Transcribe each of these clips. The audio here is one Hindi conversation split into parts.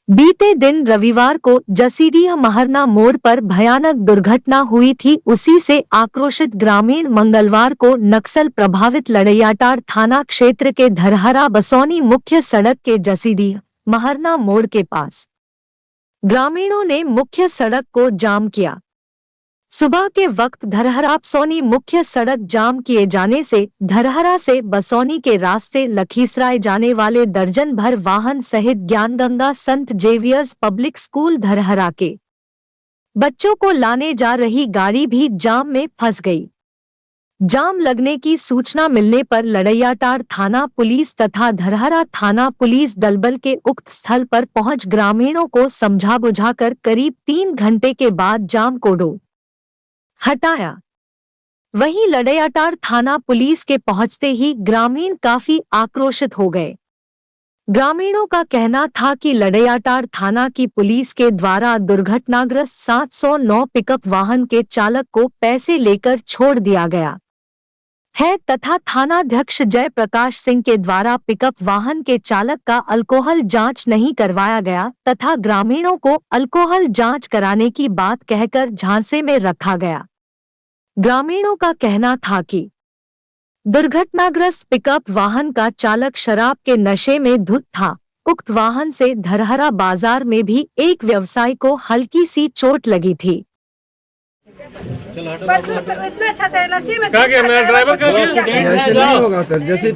बीते दिन रविवार को जसीडीह महरना मोड़ पर भयानक दुर्घटना हुई थी। उसी से आक्रोशित ग्रामीण मंगलवार को नक्सल प्रभावित लड़ैयाटांड़ थाना क्षेत्र के धरहरा बसौनी मुख्य सड़क के जसीडीह महरना मोड़ के पास ग्रामीणों ने मुख्य सड़क को जाम किया। सुबह के वक्त धरहरा बसौनी मुख्य सड़क जाम किए जाने से धरहरा से बसौनी के रास्ते लखीसराय जाने वाले दर्जन भर वाहन सहित ज्ञानगंगा संत जेवियर्स पब्लिक स्कूल धरहरा के बच्चों को लाने जा रही गाड़ी भी जाम में फंस गई। जाम लगने की सूचना मिलने पर लड़ैयाटांड़ थाना पुलिस तथा धरहरा थाना पुलिस दलबल के उक्त स्थल पर पहुंच ग्रामीणों को समझा बुझाकर करीब 3 घंटे के बाद जाम को हटाया। वहीं लड़ैयाटांड़ थाना पुलिस के पहुंचते ही ग्रामीण काफी आक्रोशित हो गए। ग्रामीणों का कहना था कि लड़ैयाटांड़ थाना की पुलिस के द्वारा दुर्घटनाग्रस्त 709 पिकअप वाहन के चालक को पैसे लेकर छोड़ दिया गया है तथा थानाध्यक्ष जय प्रकाश सिंह के द्वारा पिकअप वाहन के चालक का अल्कोहल जांच नहीं करवाया गया तथा ग्रामीणों को अल्कोहल जांच कराने की बात कहकर झांसे में रखा गया। ग्रामीणों का कहना था कि दुर्घटनाग्रस्त पिकअप वाहन का चालक शराब के नशे में धुत था। उक्त वाहन से धरहरा बाजार में भी एक व्यवसायी को हल्की सी चोट लगी थी। इतना अच्छा से लस्सी में क्या मेरा ड्राइवर का ऐसे नहीं होगा सर, जैसे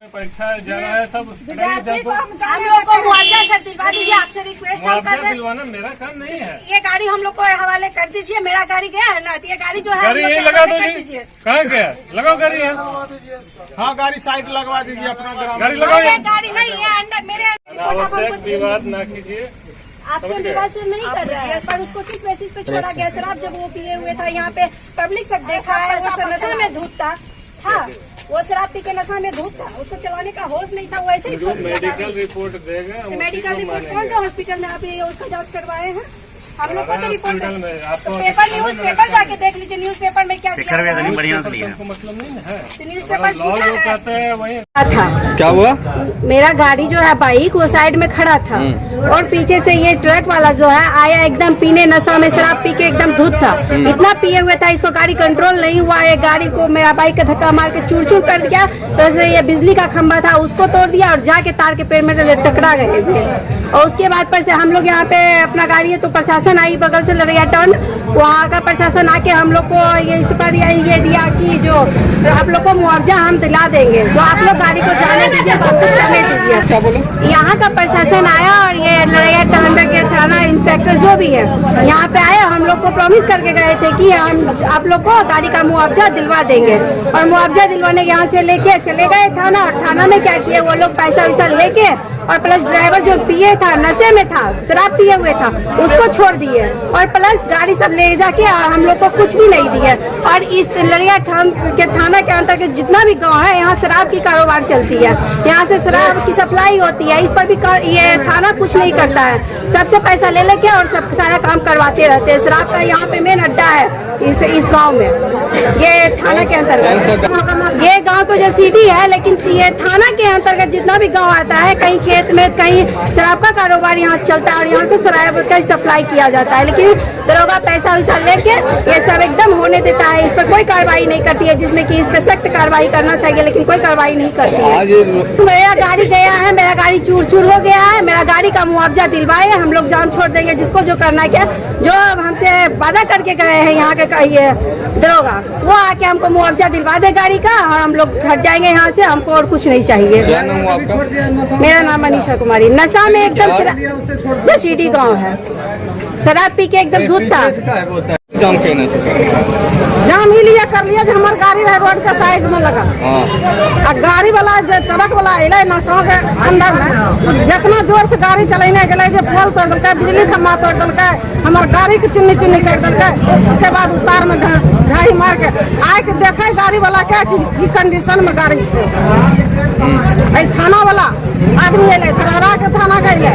परीक्षा जाना है सब हम लोग को मुआवजा सर दिलवा दीजिए, आपसे रिक्वेस्ट हम कर रहे हैं। मेरा काम नहीं है। ये गाड़ी हम लोग को हवाले कर दीजिए। मेरा गाड़ी गया है ना, ये गाड़ी जो है गाड़ी यही लगा दीजिए। कहाँ गया? लगाओ गाड़ी है। हाँ, गाड़ी साइड लगवा दीजिए अपना। गाड़ी लगाओ। गाड़ी नहीं है अंदर मेरे विवाद ना कीजिए। आपसे विवाद से नहीं कर रहा है, पर उसको किस बेसिस पे छोड़ा गया? शराब जब वो पिए हुए था, यहाँ पे पब्लिक सब देखा है, वो नशा में धूत था। हाँ, वो शराब पी के नशा में धूत था, उसको चलाने का होश नहीं था, वो ऐसे ही छोड़ दिया। मेडिकल रिपोर्ट देगा। मेडिकल रिपोर्ट कौन सा हॉस्पिटल में आप उसका जांच करवाए हैं? हम लोग को तो रिपोर्ट पेपर न्यूज पेपर जाके देख लीजिए, न्यूज पेपर में क्या दिया है। बढ़िया से लिया। मतलब नहीं है। तो न्यूज पेपर झूठा है। वही था। क्या हुआ? मेरा गाड़ी जो है बाइक वो साइड में खड़ा था और पीछे से ये ट्रक वाला जो है आया, एकदम पीने नशा में शराब पी के एकदम धुत था। इतना पिए हुए था, इसको गाड़ी कंट्रोल नहीं हुआ। ये गाड़ी को मेरा बाइक का धक्का मार के चूर चूर कर दिया। तो ये बिजली का खंभा था उसको तोड़ दिया और जाके तार के पेड़ में टकरा गए थे। और उसके बाद पर से हम लोग यहाँ पे अपना गाड़ी है तो प्रशासन आई बगल से लड़ैयाटांड़, वहाँ का प्रशासन आके हम लोग को ये इस पर ये दिया कि जो आप लोग को मुआवजा हम दिला देंगे, तो आप लोग गाड़ी को जाने दीजिए, सब कुछ करने दीजिए। क्या बोले? यहाँ का प्रशासन आया और ये लड़ैयाटांड़ के थाना इंस्पेक्टर जो भी है यहाँ पे आए, हम लोग को प्रॉमिस करके गए थे कि हम आप लोग को गाड़ी का मुआवजा दिलवा देंगे। और मुआवजा दिलवाने यहाँ से लेके चले गए थाना, और थाना में क्या किए वो लोग पैसा वैसा लेके और प्लस ड्राइवर जो पिए था, नशे में था, शराब पिए हुए था, उसको छोड़ दिए और प्लस गाड़ी सब ले जाके और हम लोग को कुछ भी नहीं दिए। और इस लड़ैयाटांड़ के थाना के अंतर्गत जितना भी गांव है यहाँ शराब की कारोबार चलती है, यहाँ से शराब की सप्लाई होती है। इस पर भी ये थाना कुछ नहीं करता है, सबसे पैसा ले लेके और सब सारा काम करवाते रहते हैं। शराब का यहाँ पे मेन अड्डा है इस गाँव में, ये थाना के अंतर्गत। ये गाँव तो जसीडी है, लेकिन ये थाना के अंतर्गत जितना भी गाँव आता है, कहीं खेत में कहीं शराब का कारोबार यहाँ से चलता है और यहाँ से शराब का सप्लाई किया जाता है। लेकिन दरोगा पैसा वैसा लेके ये सब एकदम होने देता है, इस पर कोई कार्रवाई नहीं करती है, जिसमें कि इस पर सख्त कार्रवाई करना चाहिए, लेकिन कोई कार्रवाई नहीं करती है। मेरा गाड़ी गया है, मेरा गाड़ी चूर चूर हो गया है, मेरा गाड़ी का मुआवजा दिलवाए, हम लोग जाम छोड़ देंगे जिसको जो करना है। क्या जो हमसे वादा करके गए हैं यहाँ के ये दरोगा, वो आके हमको मुआवजा दिलवा दे गाड़ी का और हम लोग हट जाएंगे यहाँ से, हमको और कुछ नहीं चाहिए। मेरा नाम मनीषा कुमारी। नशा में एकदम जसीडी गाँव है, शराब पी के एकदम धुत था। जाम कहना चाहिए, जाम ही लिया कर लिया, हमारी गाड़ी है रोड के साइड में लगा। गाड़ी वाला ट्रक वाला अले नशा के अंदर में जितना जोर से गाड़ी चलेने गए, पोल तोड़ दिल्क, बिजली खम्भा तोड़ दिल्क, हमारे गाड़ी के चुन्नी चुन्नी कर दिल्क। उसके बाद उतार में घाई मार के आए के देखे गाड़ी वाला क्या की कंडीशन में गाड़ी है। थाना वाला आदमी अले, धरहरा के थाना गए,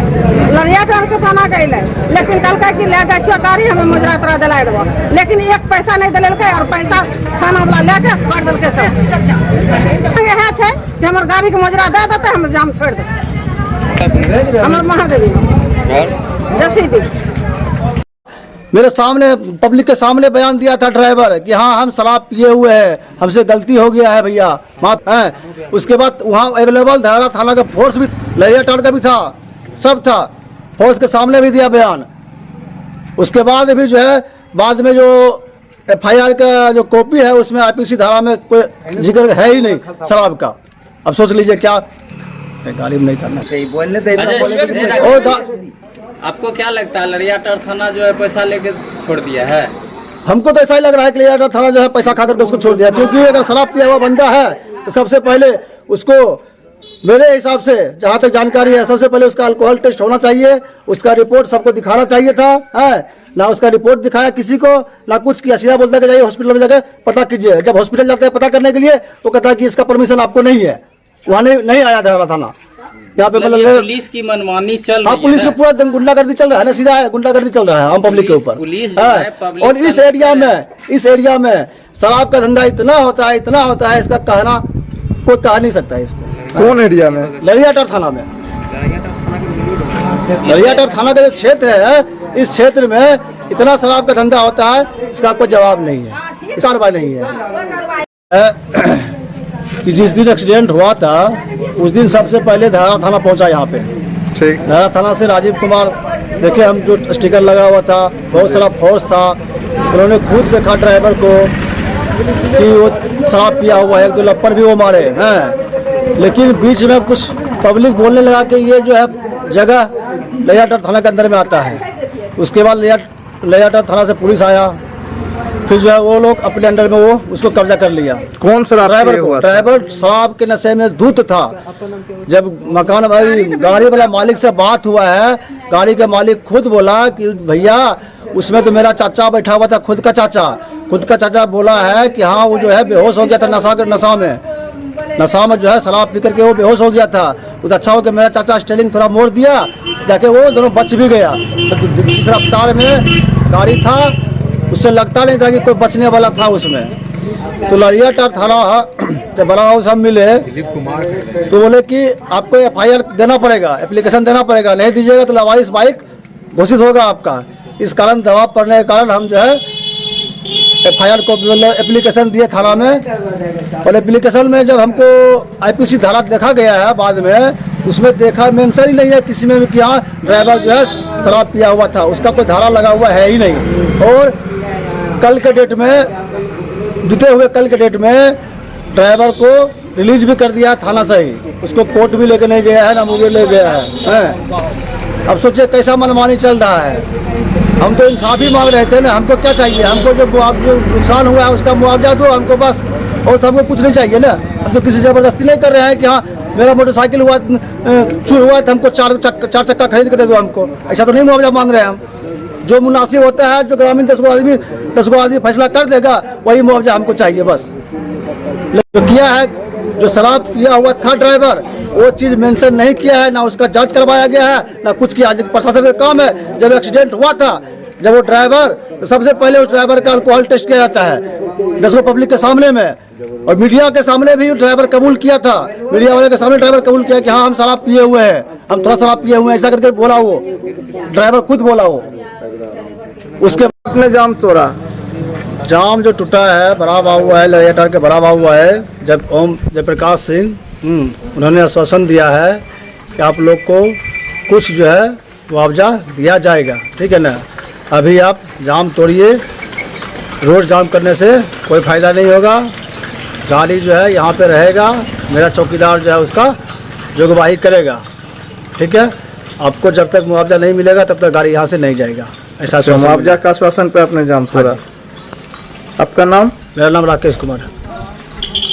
लड़ैयाटांड़ के थाना गए, लेकिन कल कहलकै कि ले जाइ छियो गाड़ी हमें मुजरा तोरा दिलाइ देबो, लेकिन एक पैसा नहीं दिलेलकै और पैसा थाना वाला लेके छोड़ देलकै सब। यह छै कि हमर गाड़ी के मुजरा दे देते हम जाम छोड़ देते। हमर महादेवी जसीडी मेरे सामने पब्लिक के सामने बयान दिया था ड्राइवर कि हाँ हम शराब पिए हुए हैं, हमसे गलती हो गया है भैया माफ है। उसके बाद वहाँ अवेलेबल धरारा थाना का फोर्स भी लहरियाटांड का भी था, सब था, फोर्स के सामने भी दिया बयान। उसके बाद भी जो है बाद में जो FIR का जो कॉपी है उसमें IPC धारा में कोई जिक्र है ही नहीं शराब का। अब सोच लीजिए क्या गाली में नहीं करना चाहिए बोलने और आपको क्या लगता है लड़ियाटांड थाना जो है पैसा लेके छोड़ दिया है? हमको तो ऐसा ही लग रहा है कि लड़ियाटांड थाना जो है पैसा खा करके उसको छोड़ दिया, क्योंकि अगर शराब पिया हुआ बंदा है तो सबसे पहले उसको मेरे हिसाब से जहाँ तक जानकारी है सबसे पहले उसका अल्कोहल टेस्ट होना चाहिए, उसका रिपोर्ट सबको दिखाना चाहिए था है ना। उसका रिपोर्ट दिखाया किसी को ना कुछ किया, सीधा बोलता है कि जाइए हॉस्पिटल में जाकर पता कीजिए। जब हॉस्पिटल जाते हैं पता करने के लिए वो कहता है कि इसका परमिशन आपको नहीं है, वहाँ नहीं आया धरारा थाना। यहाँ पे मतलब पुलिस की मनमानी चल हाँ, रही पुलिस है। का पूरा गुंडागर्दी चल रहा है ना, सीधा है गुंडागर्दी चल रहा है आम पब्लिक के ऊपर। पुलिस जो है, पब्लिक और इस एरिया में शराब का धंधा इतना होता है इसका कहना कोई कह नहीं सकता है इसको। कौन एरिया में? लड़ियाटांड थाना में। लड़ियाटांड थाना का जो क्षेत्र है इस क्षेत्र में इतना शराब का धंधा होता है, इसका कोई जवाब नहीं है, कार्रवाई नहीं है। कि जिस दिन एक्सीडेंट हुआ था उस दिन सबसे पहले धरारा थाना पहुंचा यहाँ पे। ठीक। धरारा थाना से राजीव कुमार देखे, हम जो स्टिकर लगा हुआ था, बहुत सारा फोर्स था, उन्होंने खुद देखा ड्राइवर को कि वो शराब पिया हुआ है, एक दो लप्पर भी वो मारे हैं। लेकिन बीच में कुछ पब्लिक बोलने लगा कि ये जो है जगह लड़ियाटांड थाना के अंदर में आता है। उसके बाद लड़ियाटांड थाना से पुलिस आया, फिर जो है वो लोग अपने अंडर में वो उसको कब्जा कर लिया। कौन शराब ड्राइवर हुआ था? ड्राइवर शराब के नशे में धुत था। जब मकान भाई गाड़ी वाला मालिक से बात हुआ है, गाड़ी के मालिक खुद बोला कि भैया उसमें तो मेरा चाचा बैठा हुआ था, खुद का चाचा बोला है कि हाँ वो जो है बेहोश हो गया था नशा में जो है शराब पी करके वो बेहोश हो गया था। तो अच्छा हो कि मेरा चाचा स्टीयरिंग थोड़ा मोड़ दिया, जाके वो दोनों बच भी गया। तो जिस रफ्तार में गाड़ी था उससे लगता नहीं था कि कोई बचने वाला था उसमें। तो लड़ियाटांड थाना जब बड़ा हाउस हम मिले तो बोले कि आपको FIR देना पड़ेगा, एप्लीकेशन देना पड़ेगा, नहीं दीजिएगा तो लावारिस बाइक घोषित होगा आपका। इस कारण दबाव पड़ने के कारण हम जो है FIR को एप्लीकेशन दिए थाना में। और एप्लीकेशन में जब हमको IPC धारा देखा गया है बाद में, उसमें देखा मेंशन ही नहीं है किसी में भी कि हाँ ड्राइवर जो है शराब पिया हुआ था, उसका कोई धारा लगा हुआ है ही नहीं। और कल के डेट में बीते हुए कल के डेट में ड्राइवर को रिलीज भी कर दिया थाना से ही, उसको कोर्ट भी लेके नहीं गया है ना मुझे ले गया है। अब सोचिए कैसा मनमानी चल रहा है। हम तो इंसाफ ही मांग रहे थे ना, हमको क्या चाहिए, हमको जो नुकसान हुआ है उसका मुआवजा दो हमको बस, और तो हमको कुछ नहीं चाहिए ना। हम तो किसी जबरदस्ती नहीं कर रहे हैं कि हाँ मेरा मोटरसाइकिल हुआ चोर हुआ है तो हमको चार चक्का खरीद कर दे दो हमको, ऐसा तो नहीं मुआवजा मांग रहे हैं हम। जो मुनासिब होता है, जो ग्रामीण 10 गो आदमी फैसला कर देगा वही मुआवजा हमको चाहिए बस। जो किया है, जो शराब पिया हुआ था ड्राइवर, वो चीज़ मेंशन नहीं किया है, ना उसका जांच करवाया गया है ना कुछ किया। प्रशासन का काम है, जब एक्सीडेंट हुआ था जब वो ड्राइवर, तो सबसे पहले उस ड्राइवर का अल्कोहल टेस्ट किया जाता है 10 पब्लिक के सामने में, और मीडिया के सामने भी ड्राइवर कबूल किया था। मीडिया वाले के सामने ड्राइवर कबूल किया कि हाँ हम शराब पिए हुए हैं, हम थोड़ा शराब पिए हुए हैं, ऐसा करके बोला वो ड्राइवर खुद बोला वो। उसके बाद अपने जाम तोड़ा, जाम जो टूटा है बड़ा हुआ है, लड़ियाटांड के बड़ा हुआ है। जब ओम जयप्रकाश सिंह उन्होंने आश्वासन दिया है कि आप लोग को कुछ जो है मुआवजा दिया जाएगा, ठीक है ना। अभी आप जाम तोड़िए, रोड जाम करने से कोई फ़ायदा नहीं होगा। गाड़ी जो है यहाँ पे रहेगा, मेरा चौकीदार जो है उसका जुगवाही करेगा, ठीक है। आपको जब तक मुआवजा नहीं मिलेगा तब तक गाड़ी यहाँ से नहीं जाएगा, ऐसा तो मुआवजा का आश्वासन पे अपने जाम तोड़ा। आपका नाम? मेरा नाम राकेश कुमार है।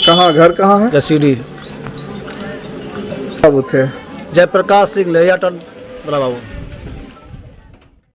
कहाँ, घर कहाँ है? जसीडी। बाबू थे जयप्रकाश सिंह लड़ियाटांड बड़ा बाबू।